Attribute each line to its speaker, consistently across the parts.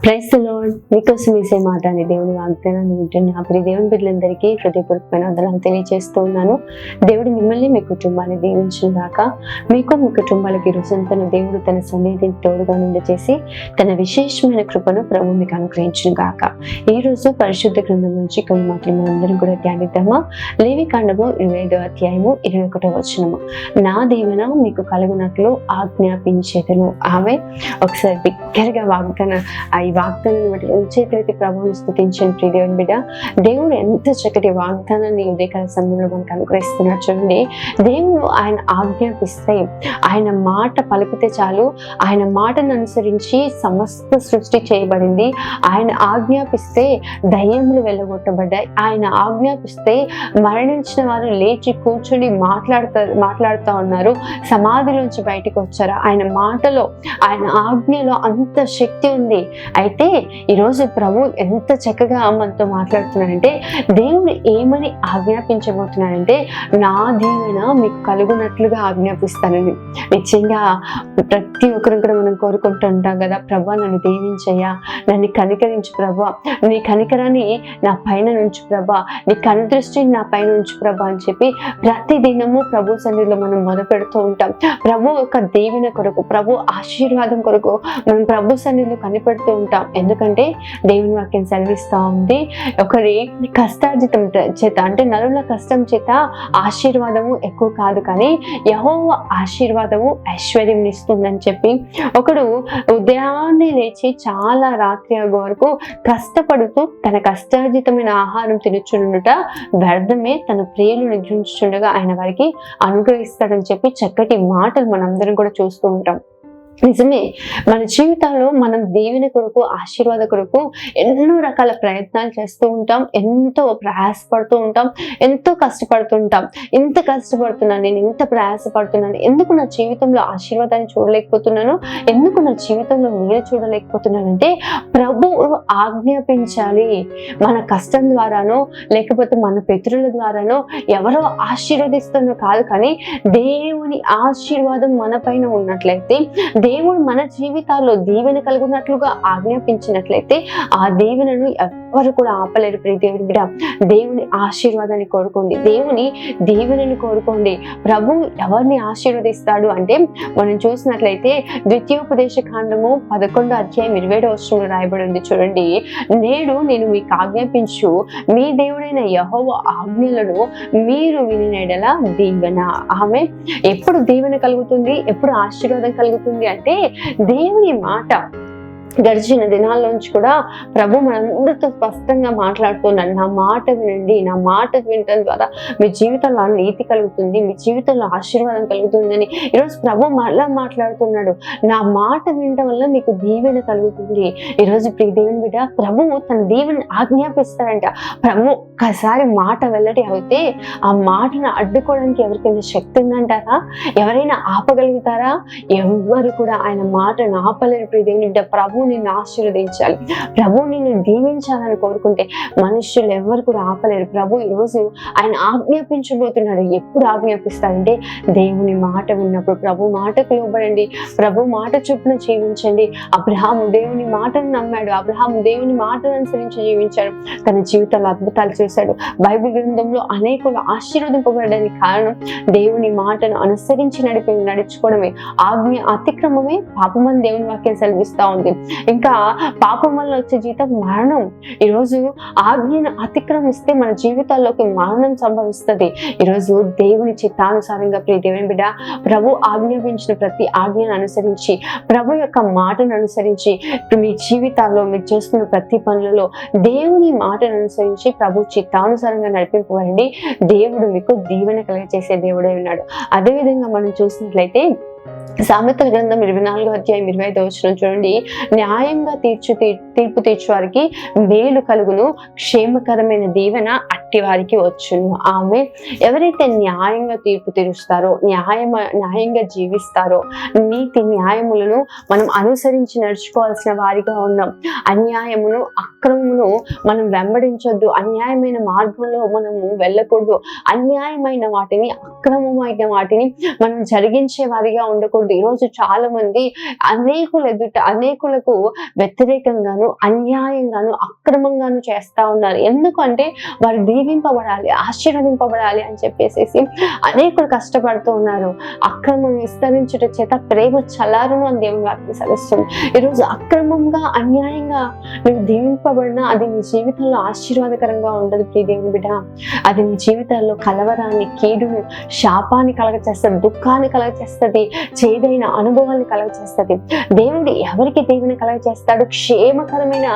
Speaker 1: Praise the lord. మీకోసం వేసే మాట అని దేవుని వాగ్దానాన్ని వింటున్న ప్రియ దేవుని బిడ్డలందరికీ హృదయపూర్వకమైన వందనాలు తెలియజేస్తూ ఉన్నాను. దేవుడు మిమ్మల్ని మీ కుటుంబాన్ని దీవించిన గాక. మీకు మీ కుటుంబాలకి రోజంతన దేవుడు తన సన్నిధిని తోడుగా నుండి చేసి తన విశేషమైన కృపను ప్రభు మీకు అనుగ్రహించిన గాక. ఈ రోజు పరిశుద్ధ గ్రంథం నుంచి కొన్ని మాటలు మనందరం కూడా ధ్యానిద్దామా. లేవికాండము 25వ అధ్యాయము 21వ వచనము. నా దీవెన మీకు కలుగునట్లు ఆజ్ఞాపించేదను. ఆమె ఒకసారి బిగ్గరగా ఈ వాగ్దానాన్ని బట్టి చేతులైతే ప్రభువును స్తుతించండి. ప్రియ దేవుని బిడ్డ, దేవుడు ఎంత చక్కటి వాగ్దానాన్ని ఉదయకాల సమయంలో మనకు అనుగ్రహిస్తున్నారు చూడండి. దేవుడు ఆయన ఆజ్ఞాపిస్తే, ఆయన మాట పలికితే చాలు, ఆయన మాటను అనుసరించి సమస్త సృష్టి చేయబడింది. ఆయన ఆజ్ఞాపిస్తే దయ్యములు వెళ్ళగొట్టబడ్డాయి. ఆయన ఆజ్ఞాపిస్తే మరణించిన వారు లేచి కూర్చొని మాట్లాడుతూ ఉన్నారు, సమాధిలోంచి బయటకు వచ్చారు. ఆయన మాటలో, ఆయన ఆజ్ఞలో అంత శక్తి ఉంది. అయితే ఈరోజు ప్రభు ఎంత చక్కగా మనతో మాట్లాడుతున్నాడంటే, దేవుడు ఏమని ఆజ్ఞాపించబోతున్నాడంటే, నా దీవెన మీకు కలుగునట్లుగా ఆజ్ఞాపిస్తానని. నిజంగా ప్రతి ఒక్కరు కూడా మనం కోరుకుంటూ ఉంటాం కదా, ప్రభా నన్ను దీవించయ్యా, నన్ను కనికరించు ప్రభా, నీ కనికరాన్ని నా పైన నుంచి ప్రభా, నీ కనుదృష్టిని నా పైన ఉంచు ప్రభా అని చెప్పి ప్రతి దినము ప్రభు సన్నిధిలో మనం మొదలుపెడుతూ ఉంటాం. ప్రభు యొక్క దీవెన కొరకు, ప్రభు ఆశీర్వాదం కొరకు మనం ప్రభు సన్నిధిలో కనిపెడుతూ ఉంటాం. ఎందుకంటే దేవుని వాక్యం సెలవిస్తా ఉంది, ఒకరి కష్టార్జితం చేత, అంటే నరుల కష్టం చేత ఆశీర్వాదము ఎక్కువ కాదు, కానీ యెహోవా ఆశీర్వాదము ఐశ్వర్యం ఇస్తుందని చెప్పి, ఒకడు ఉదయాన్నే లేచి చాలా రాత్రి అగో వరకు కష్టపడుతూ తన కష్టార్జితమైన ఆహారం తినుచుండుట వ్యర్థమే, తన ప్రియులను నిద్రించుచుండగా ఆయన వారికి అనుగ్రహిస్తాడని చెప్పి చక్కటి మాటలు మనందరం కూడా చూస్తూ ఉంటాం. నిజమే, మన జీవితాల్లో మనం దీవెన కొరకు, ఆశీర్వాద కొరకు ఎన్నో రకాల ప్రయత్నాలు చేస్తూ ఉంటాం, ఎంతో ప్రయాసపడుతూ ఉంటాం, ఎంతో కష్టపడుతూ ఉంటాం. ఇంత కష్టపడుతున్నాను, నేను ఇంత ప్రయాసపడుతున్నాను, ఎందుకు నా జీవితంలో ఆశీర్వాదాన్ని చూడలేకపోతున్నాను, ఎందుకు నా జీవితంలో నేను చూడలేకపోతున్నానంటే ప్రభు ఆజ్ఞాపించాలి. మన కష్టం ద్వారానో లేకపోతే మన పితరుల ద్వారానో ఎవరో ఆశీర్వదిస్తున్నో కాదు, కానీ దేవుని ఆశీర్వాదం మన పైన ఉన్నట్లయితే, దేవుడు మన జీవితాల్లో దీవెన కలుగునట్లుగా ఆజ్ఞాపించినట్లయితే ఆ దీవెనను ఎవరు కూడా ఆపలేరు. ప్రియ దేవుని బిడ్డ, దేవుని ఆశీర్వాదాన్ని కోరుకోండి, దేవుని దీవెనను కోరుకోండి. ప్రభు ఎవరిని ఆశీర్వదిస్తాడు అంటే, మనం చూసినట్లయితే ద్వితీయోపదేశ కాండము 11వ అధ్యాయం 27వ వచనంలో రాయబడి ఉంది చూడండి. నేడు నేను మీకు ఆజ్ఞాపించు మీ దేవుడైన యెహోవా ఆజ్ఞలను మీరు వినిన యెడల దీవెన. ఆమె ఎప్పుడు దీవెన కలుగుతుంది, ఎప్పుడు ఆశీర్వాదం కలుగుతుంది అంటే, దేవుని మాట గడిచిన దినాల్లోంచి కూడా ప్రభు మనందరితో స్పష్టంగా మాట్లాడుతున్నాడు. నా మాట వినండి, నా మాట వినటం ద్వారా మీ జీవితంలో నీతి కలుగుతుంది, మీ జీవితంలో ఆశీర్వాదం కలుగుతుందని ఈరోజు ప్రభు మళ్ళా మాట్లాడుతున్నాడు. నా మాట వినటం వల్ల మీకు దీవెన కలుగుతుంది. ఈరోజు ప్రియ దేవుని బిడ్డ, ప్రభు తన దీవెన ఆజ్ఞాపిస్తాడంట. ప్రభు ఒక్కసారి మాట వెల్లడి అయితే ఆ మాటను అడ్డుకోవడానికి ఎవరికైనా శక్తి ఉందంటారా? ఎవరైనా ఆపగలుగుతారా? ఎవ్వరు కూడా ఆయన మాటను ఆపలేరు. ప్రియ దేవుని బిడ్డ, ప్రభు నిన్ను ఆశీర్వదించాలి, ప్రభు నిన్ను దీవించాలని కోరుకుంటే మనుషులు ఎవరు కూడా ఆపలేరు. ప్రభు ఈరోజు ఆయన ఆజ్ఞాపించబోతున్నాడు. ఎప్పుడు ఆజ్ఞాపిస్తాడంటే, దేవుని మాట విన్నప్పుడు. ప్రభు మాటకు లోబడండి, ప్రభు మాట చొప్పున జీవించండి. అబ్రహాము దేవుని మాటను నమ్మాడు, అబ్రహాము దేవుని మాటను అనుసరించి జీవించాడు, తన జీవితంలో అద్భుతాలు చేశాడు. బైబిల్ గ్రంథంలో అనేకులు ఆశీర్వదింపబడడానికి కారణం దేవుని మాటను అనుసరించి నడుచుకోవడమే. ఆజ్ఞ అతిక్రమమే పాపమని దేవుని వాక్యం సెలవిస్తా ఉంది. ఇంకా పాపం వల్ల వచ్చే జీతం మరణం. ఈరోజు ఆజ్ఞను అతిక్రమిస్తే మన జీవితాల్లోకి మరణం సంభవిస్తుంది. ఈరోజు దేవుని చిత్తానుసారంగా ప్రియ దేవుని బిడ్డ, ప్రభు ఆజ్ఞాపించిన ప్రతి ఆజ్ఞను అనుసరించి, ప్రభు యొక్క మాటను అనుసరించి, మీ జీవితాల్లో మీరు చేస్తున్న ప్రతి పనులలో దేవుని మాటను అనుసరించి ప్రభు చిత్తానుసారంగా నడిపింపబడండి. దేవుడు మీకు దీవెన కలిగజేసే దేవుడే ఉన్నాడు. అదేవిధంగా మనం చూసినట్లయితే సామెతల గ్రంథం 24వ అధ్యాయం 25వ వచనం చూడండి. న్యాయంగా తీర్పు తీర్చు వారికి మేలు కలుగును, క్షేమకరమైన దీవెన బట్టి వారికి వచ్చును. ఆమె ఎవరైతే న్యాయంగా తీర్పు తీరుస్తారో, న్యాయంగా జీవిస్తారో, నీతి న్యాయములను మనం అనుసరించి నడుచుకోవాల్సిన వారిగా ఉన్నాం. అన్యాయమును అక్రమమును మనం వెంబడించొద్దు. అన్యాయమైన మార్గంలో మనము వెళ్ళకూడదు. అన్యాయమైన వాటిని, అక్రమమైన వాటిని మనం జరిగించే వారిగా ఉండకూడదు. ఈరోజు చాలా మంది అనేకులకు వ్యతిరేకంగాను, అన్యాయంగాను, అక్రమంగాను చేస్తా ఉన్నారు. ఎందుకంటే వారు దీవింపబడాలి, ఆశీర్వదింపబడాలి అని చెప్పేసి అనేకులు కష్టపడుతూ ఉన్నారు. అక్రమం విస్తరించుట చేత ప్రేమ చల్లారును అని దేవుని వాక్యం సెలవిస్తుంది. ఈరోజు అక్రమంగా, అన్యాయంగా నువ్వు దీవింపబడినా అది నీ జీవితంలో ఆశీర్వాదకరంగా ఉండదు ప్రియ దేవుని బిడ్డ. అది నీ జీవితాల్లో కలవరాన్ని, కీడును, శాపాన్ని కలగచేస్తుంది, దుఃఖాన్ని కలగచేస్తుంది, చేదైన అనుభవాన్ని కలగచేస్తుంది. దేవుడు ఎవరికి దీవెన కలగచేస్తాడు? క్షేమకరమైన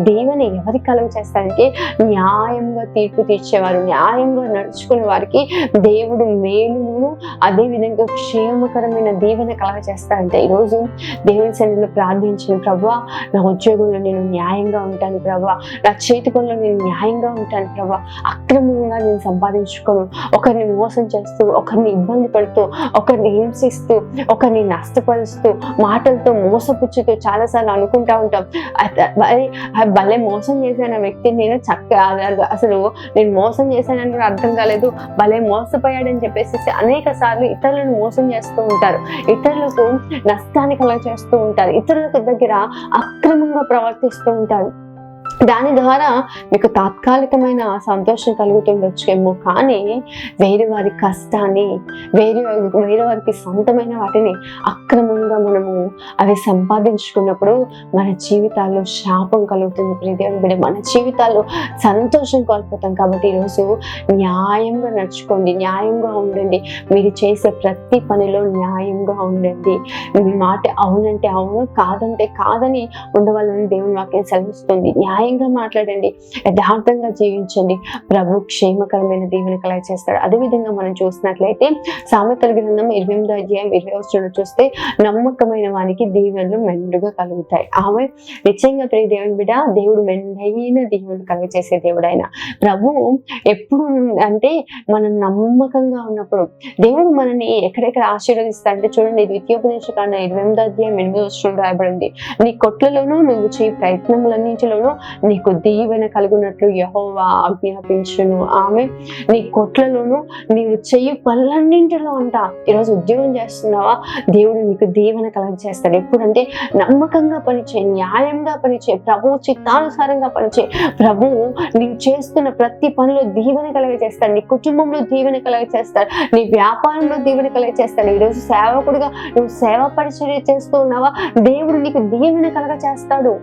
Speaker 1: దీవెన ఎవరికి కలగచేస్తాడంటే న్యాయంగా తీర్పు తీర్చేవారు, న్యాయంగా నడుచుకునే వారికి దేవుడు మేలును, అదే విధంగా క్షేమకరమైన దీవెన కలగచేస్తాడంటే ఈరోజు దేవుని సన్నిధిలో ప్రార్థించిన, ప్రభువా నా ఉద్యోగంలో నేను న్యాయంగా ఉంటాను ప్రభువా, నా చేతి పనుల్లో నేను న్యాయంగా ఉంటాను ప్రభువా, అక్రమంగా నేను సంపాదించుకోను, ఒకరిని మోసం చేస్తూ, ఒకరిని ఇబ్బంది పడుతూ, ఒకరిని హింసిస్తూ, ఒకరిని నష్టపరుస్తూ, మాటలతో మోసపుచ్చుతూ చాలాసార్లు అనుకుంటా ఉంటాం, భలే మోసం చేశాను ఆ వ్యక్తిని, నేను అసలు నేను మోసం చేశానని కూడా అర్థం కాలేదు, భలే మోసపోయాడని చెప్పేసి అనేక సార్లు ఇతరులను మోసం చేస్తూ ఉంటారు, ఇతరులకు నష్టాన్ని కలుగ చేస్తూ ఉంటారు, ఇతరులకు దగ్గర అక్రమంగా ప్రవర్తిస్తూ ఉంటారు. దాని ద్వారా మీకు తాత్కాలికమైన సంతోషం కలుగుతుండొచ్చేమో, కానీ వేరే వారి కష్టాన్ని, వేరే వారికి సొంతమైన వాటిని అక్రమంగా మనము అవి సంపాదించుకున్నప్పుడు మన జీవితాల్లో శాపం కలుగుతుంది ప్రియ దేవుని బిడ్డ. మన జీవితాల్లో సంతోషం కోల్పోతాం. కాబట్టి ఈరోజు న్యాయంగా నడుచుకోండి, న్యాయంగా ఉండండి. మీరు చేసే ప్రతి పనిలో న్యాయంగా ఉండండి. మీ మాట అవునంటే అవును, కాదంటే కాదని ఉండవాలని దేవుని వాక్యం సెలవిస్తుంది. న్యాయంగా మాట్లాడండి, యథార్థంగా జీవించండి. ప్రభు క్షేమకరమైన దీవెన కలగ చేస్తాడు. అదేవిధంగా మనం చూసినట్లయితే సామెతల గ్రంథం 28వ అధ్యాయం 20వ వచనం చూస్తే నమ్మకమైన వానికి దీవెనలు మెండుగా కలుగుతాయి. ఆమె నిశ్చయంగా ప్రియ దేవుని బిడ్డ, దేవుడు మెండైన దీవెనలు కలుగ చేసే దేవుడు ఆయన. ప్రభు ఎప్పుడు అంటే మనం నమ్మకంగా ఉన్నప్పుడు దేవుడు మనని ఎక్కడెక్కడ ఆశీర్వదిస్తాడంటే చూడండి, ద్వితీయోపదేశకాండ 28వ అధ్యాయం 8వ వచనం రాయబడింది, నీ కొట్లలోనూ నువ్వు చేయ ప్రయత్నములన్నింటిలోనూ నీకు దీవెన కలుగునట్లు యెహోవా ఆజ్ఞాపించును. ఆమె నీ కొట్లలోనూ నీవు చెయ్యి పనులన్నింటిలో అంట. ఈరోజు ఉద్యోగం చేస్తున్నావా, దేవుడు నీకు దీవెన కలుగజేస్తాడు. ఎప్పుడంటే నమ్మకంగా పనిచేయి, న్యాయంగా పనిచేయి, ప్రభువు చిత్తానుసారంగా పనిచేయి. ప్రభువు నీవు చేస్తున్న ప్రతి పనిలో దీవెన కలుగజేస్తాడు, నీ కుటుంబంలో దీవెన కలుగజేస్తాడు, నీ వ్యాపారంలో దీవెన కలుగజేస్తాడు. ఈరోజు సేవకుడిగా నువ్వు సేవ పరిచర్య చేస్తూ ఉన్నావా, దేవుడు నీకు దీవెన కలుగజేస్తాడు.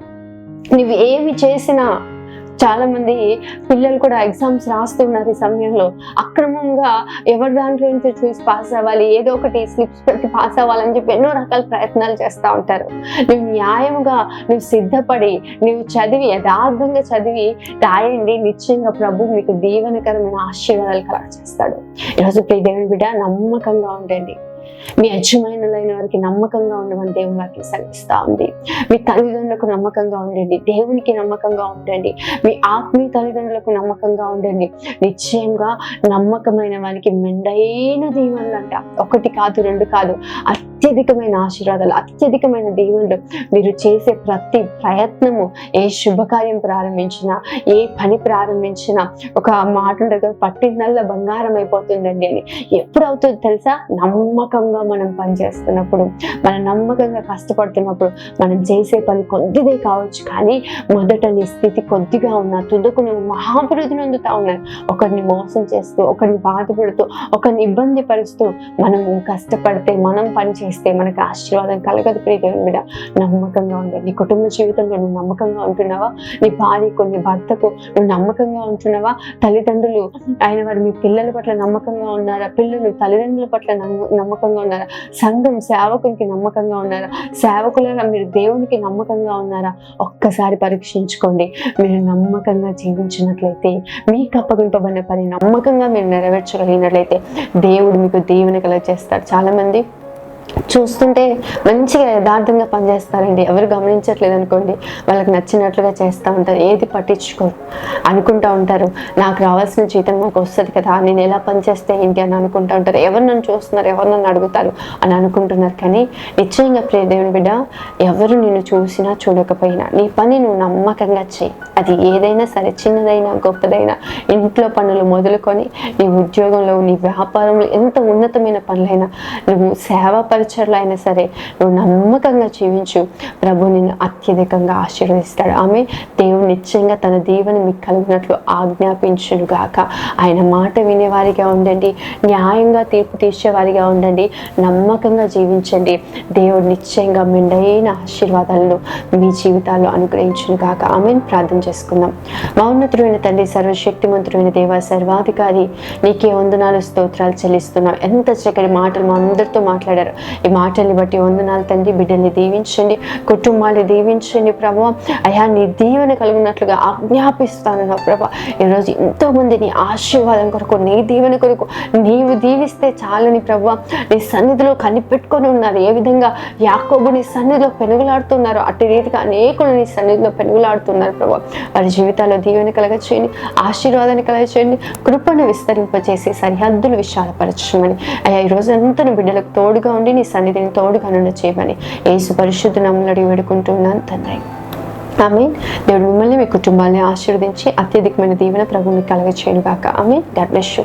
Speaker 1: నువ్వు ఏమి చేసినా, చాలా మంది పిల్లలు కూడా ఎగ్జామ్స్ రాస్తున్నారు ఈ సమయంలో, అక్రమంగా ఎవరి దాంట్లో నుంచి చూసి పాస్ అవ్వాలి, ఏదో ఒకటి స్లిప్స్ పెట్టి పాస్ అవ్వాలని చెప్పి ఎన్నో రకాల ప్రయత్నాలు చేస్తూ ఉంటారు. నువ్వు న్యాయంగా నువ్వు సిద్ధపడి నువ్వు చదివి యథార్థంగా చదివి రాయండి, నిశ్చయంగా ప్రభు మీకు దీవెనకరమైన ఆశీర్వాదాలు కలగజేస్తాడు. ఈరోజు ప్రియ దేవుని బిడ్డ, నమ్మకంగా ఉండండి. మీ యజమానులైన వారికి నమ్మకంగా ఉండమని దేవుని వాక్యం సెలవిస్తా ఉంది. మీ తల్లిదండ్రులకు నమ్మకంగా ఉండండి, దేవునికి నమ్మకంగా ఉండండి, మీ ఆత్మీయ తల్లిదండ్రులకు నమ్మకంగా ఉండండి. నిశ్చయంగా నమ్మకమైన వారికి మెండైన దీవెనలు అంట, ఒకటి కాదు, రెండు కాదు, అత్యధికమైన ఆశీర్వాదాలు, అత్యధికమైన దీవెనలు. మీరు చేసే ప్రతి ప్రయత్నము, ఏ శుభకార్యం ప్రారంభించినా, ఏ పని ప్రారంభించినా, ఒక మాట దగ్గర పట్టిందల్లా బంగారం అయిపోతుందండి అని ఎప్పుడు అవుతుందో తెలుసా? నమ్మకంగా మనం పనిచేస్తున్నప్పుడు, మనం నమ్మకంగా కష్టపడుతున్నప్పుడు. మనం చేసే పని కొద్దిదే కావచ్చు, కానీ మొదట నీ స్థితి కొద్దిగా ఉన్నా తుదకు నువ్వు మహాభివృద్ధి పొందుతా ఉన్నావు. ఒకరిని మోసం చేస్తూ, ఒకరిని బాధపడుతూ, ఒకరిని ఇబ్బంది పరుస్తూ మనం కష్టపడితే, మనం పని చేస్తే మనకు ఆశీర్వాదం కలగదు ప్రియ దేవుని బిడ్డ. నమ్మకంగా ఉండండి. నీ కుటుంబ జీవితంలో నువ్వు నమ్మకంగా ఉంటున్నావా? నీ భార్యకు, నీ భర్తకు నువ్వు నమ్మకంగా ఉంటున్నావా? తల్లిదండ్రులు ఆయన వారు మీ పిల్లల పట్ల నమ్మకంగా ఉన్నారా? పిల్లలు తల్లిదండ్రుల పట్ల నమ్మకంగా ఉన్నారా? సంఘం సేవకునికి నమ్మకంగా ఉన్నారా? సేవకులారా మీరు దేవునికి నమ్మకంగా ఉన్నారా? ఒక్కసారి పరీక్షించుకోండి. మీరు నమ్మకంగా జీవించినట్లయితే, మీకు అప్పగింపబడిన పని నమ్మకంగా మీరు నెరవేర్చగలిగినట్లయితే దేవుడు మీకు దీవెన కలుగజేస్తాడు. చాలా మంది చూస్తుంటే మంచిగా యథార్థంగా పనిచేస్తారండి. ఎవరు గమనించట్లేదు అనుకోండి, వాళ్ళకి నచ్చినట్లుగా చేస్తూ ఉంటారు, ఏది పట్టించుకోరు. అనుకుంటూ ఉంటారు నాకు రావాల్సిన జీతం నాకు వస్తుంది కదా, నేను ఎలా పనిచేస్తే ఏంటి అని అనుకుంటూ ఉంటారు. ఎవరు నన్ను చూస్తున్నారు, ఎవరు నన్ను అడుగుతారు అని అనుకుంటున్నారు. కానీ నిశ్చయంగా ప్రియ దేవుని బిడ్డ, ఎవరు నిన్ను చూసినా చూడకపోయినా నీ పని నువ్వు నమ్మకంగా చేయి. అది ఏదైనా సరే, చిన్నదైనా గొప్పదైనా, ఇంట్లో పనులు మొదలుకొని నీ ఉద్యోగంలో, నీ వ్యాపారంలో, ఎంత ఉన్నతమైన పనులైనా, నువ్వు సేవాపరిచర్లు అయినా సరే నువ్వు నమ్మకంగా జీవించు. ప్రభు నిన్ను అత్యధికంగా ఆశీర్వదిస్తాడు. ఆమె దేవుడు నిశ్చయంగా తన దీవెన మీకు కలిగినట్లు ఆజ్ఞాపించును గాక. ఆయన మాట వినేవారిగా ఉండండి, న్యాయంగా తీర్పు తీర్చేవారిగా ఉండండి, నమ్మకంగా జీవించండి. దేవుడు నిశ్చయంగా మెండైన ఆశీర్వాదాలను మీ జీవితాల్లో అనుగ్రహించును గాక. ఆమెను ప్రార్థన చేసుకుందాం. మౌన్నతుడైన తండ్రి, సర్వశక్తిమంతుడైన దేవ, సర్వాధికారి, నీకే వందనాలు స్తోత్రాలు చెల్లిస్తున్నాం. ఎంత చక్కటి మాటలు మా అందరితో మాట్లాడారు. ఈ మాటల్ని బట్టి వందనాలు తండ్రి. బిడ్డల్ని దీవించండి, కుటుంబాన్ని దీవించండి ప్రభా. అయ్యా నీ దీవెన కలిగినట్లుగా ఆజ్ఞాపిస్తాను నా ప్రభా. ఈరోజు ఎంతోమంది నీ ఆశీర్వాదం కొరకు, నీ దీవెన కొరకు నీవు దీవిస్తే చాలని ప్రభా నీ సన్నిధిలో కనిపెట్టుకొని ఉన్నారు. ఏ విధంగా యాకోబు నీ సన్నిధిలో పెనుగులాడుతున్నారు, అట్టి రీతిగా అనేకులు నీ సన్నిధిలో పెనుగులాడుతున్నారు ప్రభా. వారి జీవితాల్లో దీవెన కలగచేయండి, ఆశీర్వాదాన్ని కలగచేయండి, కృపను విస్తరింపచేసి సరిహద్దులు విశాలపరచమని అయ్యా ఈరోజు అంతా బిడ్డలకు తోడుగా ఉండి నీ సన్నిధిని తోడుగా నుండి చేయమని యేసు పరిశుద్ధ నామములో అడిగి వేడుకుంటున్నాను తండ్రి. ఆమేన్. దేవుడు మిమ్మల్ని, మీ కుటుంబాన్ని ఆశీర్వదించి అత్యధికమైన దీవెన ప్రభు మీకు కలగచేయును గాక. ఆమేన్. God bless you.